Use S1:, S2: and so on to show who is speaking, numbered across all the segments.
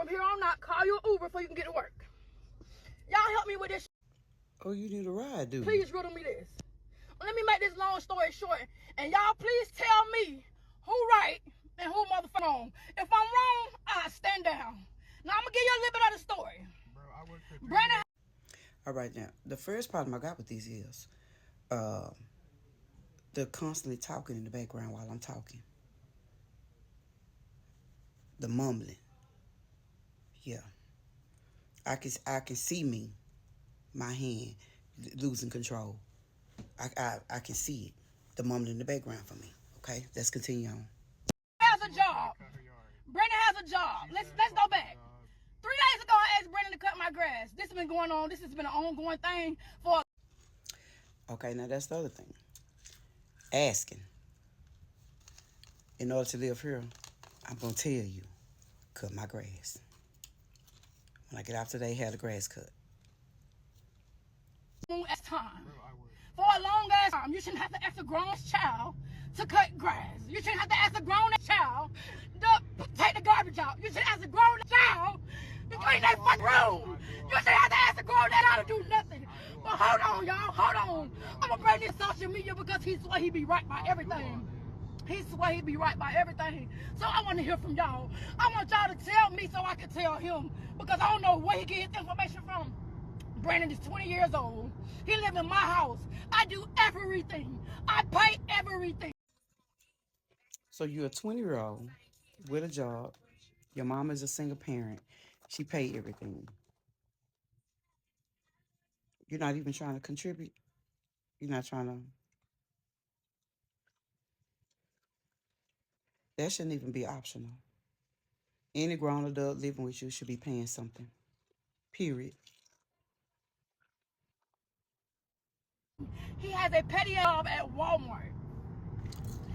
S1: from here on out, call you an Uber before you can get to work. Y'all help me with this.
S2: Oh, you need a ride, dude.
S1: Please riddle me this. Let me make this long story short. And y'all please tell me who right and who motherfucker wrong. If I'm wrong, I stand down. Now I'm gonna give you a little bit of the story.
S3: Bro, I work for
S1: Brandon.
S2: All right, now, the first problem I got with these is they're constantly talking in the background while I'm talking. The mumbling. Yeah. I can see me, my hand, losing control. I can see it. The mumbling in the background for me. Okay, let's continue on.
S1: Has a job. Brandon has a job. Let's go back. 3 days ago, I asked Brandon to cut my grass. This has been going on. This has been an ongoing thing for.
S2: Okay, now that's the other thing. Asking. In order to live here, I'm gonna tell you, cut my grass. When I get out today, have the grass cut.
S1: As time. For a long ass time, you shouldn't have to ask a grown to cut grass. You shouldn't have to ask a grown child to take the garbage out. You should ask a grown child to clean that fucking room. You shouldn't have to ask a grown child to do nothing. But hold on, y'all. Hold on. I'm gonna bring this social media because he swear he be right by everything. He swear he be right by everything. So I want to hear from y'all. I want y'all to tell me so I can tell him because I don't know where he get his information from. Brandon is 20 years old. He live in my house. I do everything. I pay everything.
S2: So you're a 20-year-old with a job. Your mom is a single parent. She paid everything. You're not even trying to contribute. You're not trying to. That shouldn't even be optional. Any grown adult living with you should be paying something. Period.
S1: He has a petty job at Walmart.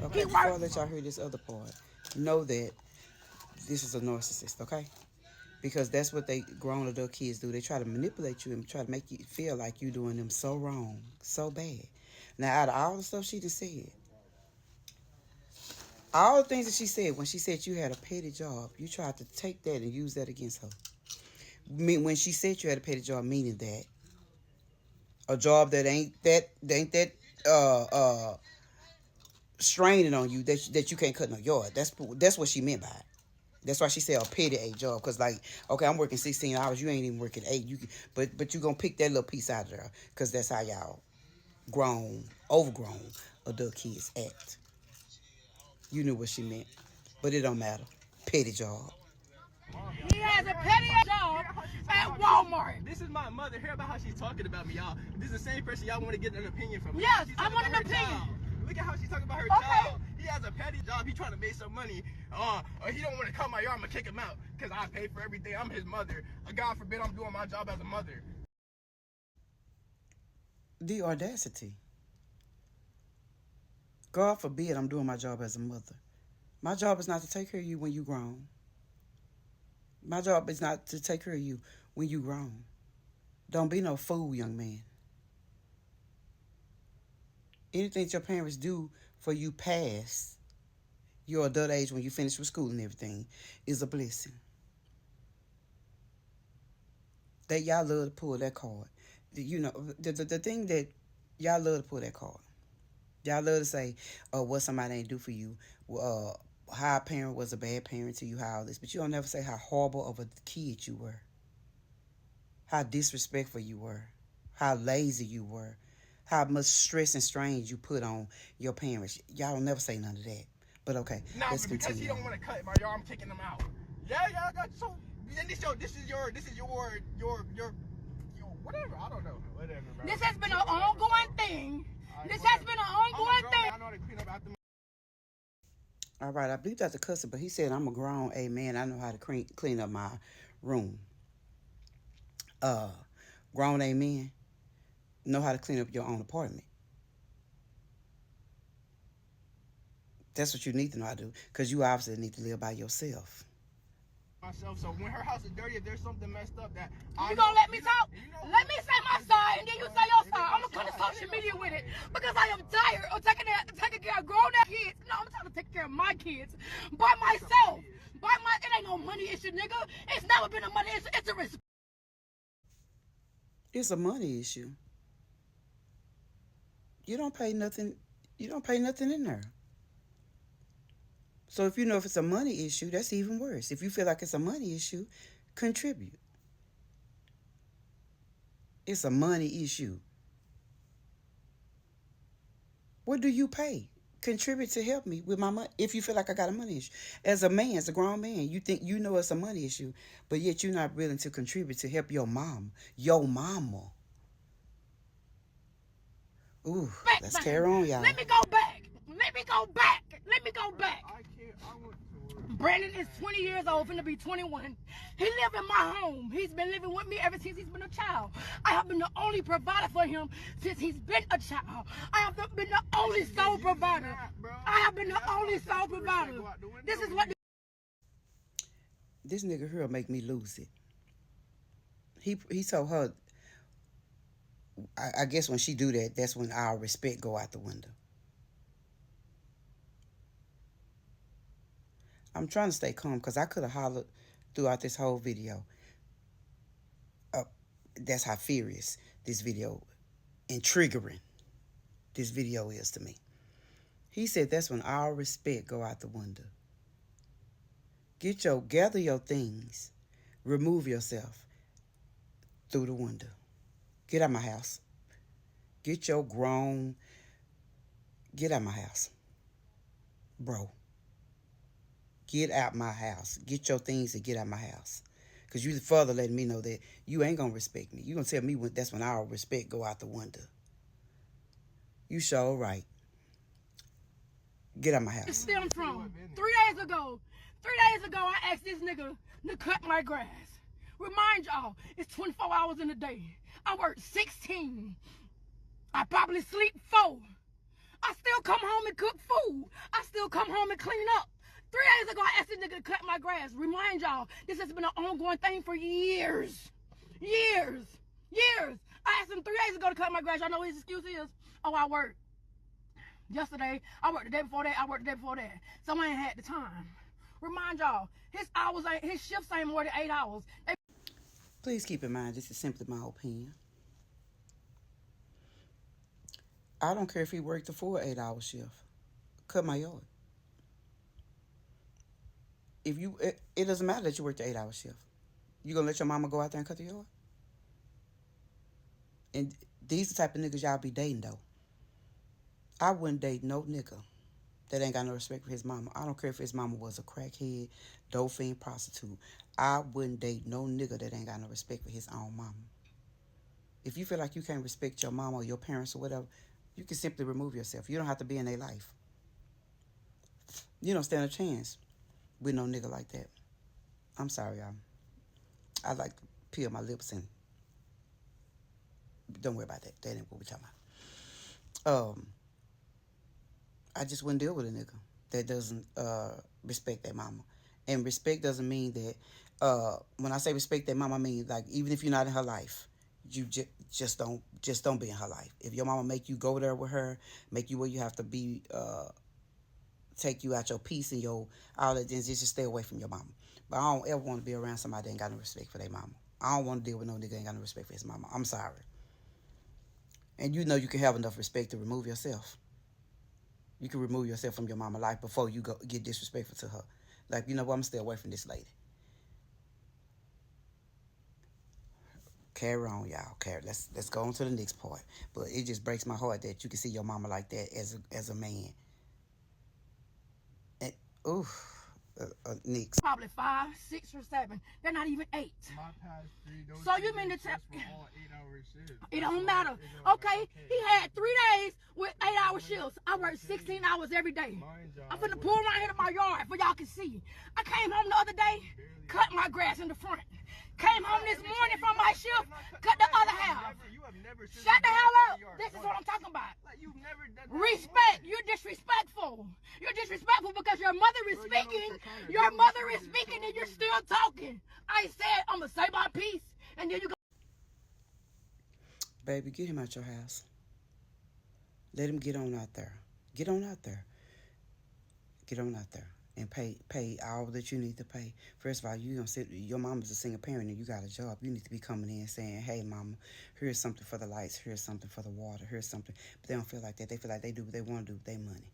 S2: Okay, before I let y'all hear this other part, know that this is a narcissist, okay? Because that's what they grown adult kids do. They try to manipulate you and try to make you feel like you're doing them so wrong, so bad. Now, out of all the stuff she just said, all the things that she said, when she said you had a petty job, you tried to take that and use that against her. When she said you had a petty job, meaning that a job that ain't that straining on you that you can't cut no yard. That's what she meant by it. That's why she said a petty a job. Cause like, okay, I'm working 16 hours. You ain't even working 8. But you gonna pick that little piece out of there. Cause that's how y'all overgrown adult kids act. You knew what she meant, but it don't matter. Petty job.
S1: He has a petty job at Walmart.
S3: This is my mother. Hear about how she's talking about me, y'all. This is the same person y'all want to get an opinion from.
S1: Yes, I want an opinion.
S3: Look at how she's talking about her child. He has a petty job. He trying to make some money. He don't want to cut my yard. I'm going to kick him out because I pay for everything. I'm his mother. God forbid I'm doing my job as a mother.
S2: The audacity. God forbid I'm doing my job as a mother. My job is not to take care of you when you grown. My job is not to take care of you when you grown. Don't be no fool, young man. Anything that your parents do for you past your adult age when you finish with school and everything is a blessing. That y'all love to pull that card. You know, the thing that y'all love to pull that card. Y'all love to say, oh, what somebody ain't do for you. How a parent was a bad parent to you, how all this. But you don't never say how horrible of a kid you were. How disrespectful you were. How lazy you were. How much stress and strain you put on your parents. Y'all don't never say none of that. But okay, let's continue.
S3: Because he don't want to cut my yard, I'm kicking him out. Yeah, I got so. This is your whatever. I don't know. Whatever, bro.
S1: This has been an ongoing thing. This has been an ongoing thing.
S3: I know how to clean up after.
S2: All right, I believe that's the customer, but he said I'm a grown man. I know how to clean up my room. Grown man know how to clean up your own apartment. That's what you need to know how to do, because you obviously need to live by yourself.
S3: Myself, so when her house is dirty, if there's something messed up that
S1: you gonna let me talk? Let me say my side and then you say your side. I'm gonna come to social media with it because I am tired of taking care of grown ass kids. No, I'm trying to take care of my kids by myself. It ain't no money issue, nigga. It's not never been a money issue. It's a respect.
S2: It's a money issue. You don't pay nothing. You don't pay nothing in there. So if you know if it's a money issue, that's even worse. If you feel like it's a money issue, contribute. It's a money issue. What do you pay? Contribute to help me with my money. If you feel like I got a money issue, as a man, as a grown man, you think you know it's a money issue, but yet you're not willing to contribute to help your mom, your mama. Ooh, let's carry on, y'all.
S1: Let me go back. Let me go back. Let me go back.
S3: I can't. I want to work.
S1: Brandon is 20 years old, finna be 21. He live in my home. He's been living with me ever since he's been a child. I have been the only provider for him since he's been a child. I have been the only sole provider. I have been the only sole provider. This is what
S2: This nigga here make me lose it. He told her, I guess when she do that, that's when our respect go out the window. I'm trying to stay calm because I could have hollered throughout this whole video. That's how furious this video and triggering this video is to me. He said that's when our respect go out the window. Gather your things, remove yourself through the window. Get out my house. Get out my house. Bro. Get out my house. Get your things and get out my house. Because you further letting me know that you ain't going to respect me. You going to tell me that's when our respect go out the window. You sure right. Get out my house.
S1: stemmed from 3 days ago. 3 days ago, I asked this nigga to cut my grass. Remind y'all, it's 24 hours in a day. I work 16. I probably sleep 4. I still come home and cook food. I still come home and clean up. 3 days ago, I asked this nigga to cut my grass. Remind y'all, this has been an ongoing thing for years. Years. I asked him 3 days ago to cut my grass. Y'all know what his excuse is? Oh, I worked yesterday. I worked the day before that. I worked the day before that. So I ain't had the time. Remind y'all, his shifts ain't more than 8 hours.
S2: Please keep in mind, this is simply my opinion. I don't care if he worked a full 8-hour shift. Cut my yard. It doesn't matter that you worked the 8-hour shift. You gonna let your mama go out there and cut the yard? And these the type of niggas y'all be dating though. I wouldn't date no nigga that ain't got no respect for his mama. I don't care if his mama was a crackhead, dope fiend, prostitute. I wouldn't date no nigga that ain't got no respect for his own mama. If you feel like you can't respect your mama or your parents or whatever, you can simply remove yourself. You don't have to be in their life. You don't stand a chance with no nigga like that. I'm sorry, y'all. I like to peel my lips and don't worry about that. That ain't what we're talking about. I just wouldn't deal with a nigga that doesn't respect their mama. And respect doesn't mean that when I say respect their mama, I mean like even if you're not in her life, you just don't be in her life. If your mama make you go there with her, make you where you have to be, take you out your peace and your all that, then just stay away from your mama. But I don't ever want to be around somebody that ain't got no respect for their mama. I don't want to deal with no nigga that ain't got no respect for his mama. I'm sorry. And you know you can have enough respect to remove yourself. You can remove yourself from your mama's life before you get disrespectful to her. Like, you know what, I'm stay away from this lady. Carry on, y'all. Let's go on to the next part. But it just breaks my heart that you can see your mama like that as a man. And, next.
S1: Probably 5, 6, or 7. They're not even 8.
S3: My past 3 don't
S1: So you mean to tell
S3: all 8-hour shifts.
S1: it don't matter? Okay, he had 3 days with 8-hour shifts. I worked 16 hours every day. I'm finna pull around here to my yard for y'all can see. I came home the other day, cut my grass in the front. Came home this morning from my shift, cut the other half. Shut the hell up. This is what I'm talking about. Respect. You're disrespectful. You're disrespectful because your mother is speaking. Your mother is speaking and you're still talking. I said I'm going to say my piece and then you go.
S2: Baby, get him out your house. Let him get on out there. Get on out there. Get on out there. and pay all that you need to pay. First of all, you don't sit. Your mama's a single parent and you got a job. You need to be coming in saying, "Hey, mama, here's something for the lights. Here's something for the water. Here's something." But they don't feel like that. They feel like they do what they want to do with their money.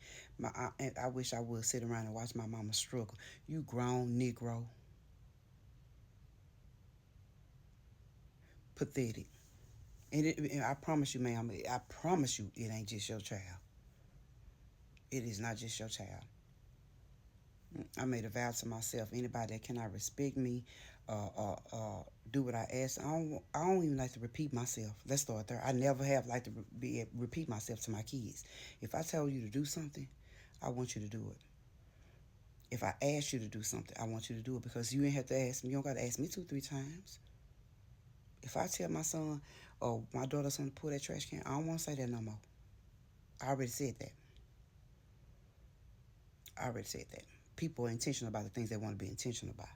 S2: I wish I would sit around and watch my mama struggle. You grown Negro, pathetic. And I promise you, ma'am, I promise you, it ain't just your child. It is not just your child. I made a vow to myself. Anybody that cannot respect me, do what I ask. I don't even like to repeat myself. Let's start there. I never have liked to repeat myself to my kids. If I tell you to do something, I want you to do it. If I ask you to do something, I want you to do it, because you ain't have to ask me. You don't got to ask me 2-3 times. If I tell my son or my daughter something to pull that trash can, I don't want to say that no more. I already said that. People are intentional about the things they want to be intentional about.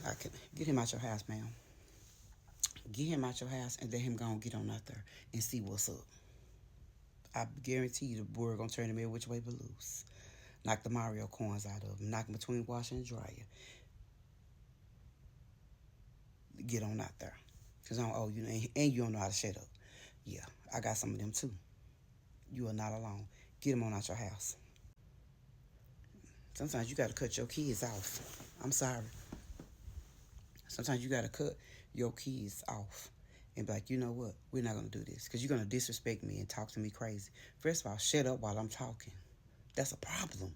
S2: I can get him out your house, ma'am. Get him out your house and let him go and get on out there and see what's up. I guarantee you the word gonna turn him every which way but loose. Knock the Mario coins out of him. Knock him between washer and dryer. Get on out there. Because I don't owe you, and you don't know how to shut up. Yeah, I got some of them too. You are not alone. Get them on out your house. Sometimes you got to cut your kids off. I'm sorry. Sometimes you got to cut your kids off and be like, you know what? We're not going to do this because you're going to disrespect me and talk to me crazy. First of all, shut up while I'm talking. That's a problem.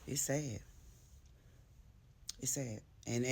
S2: It's sad. And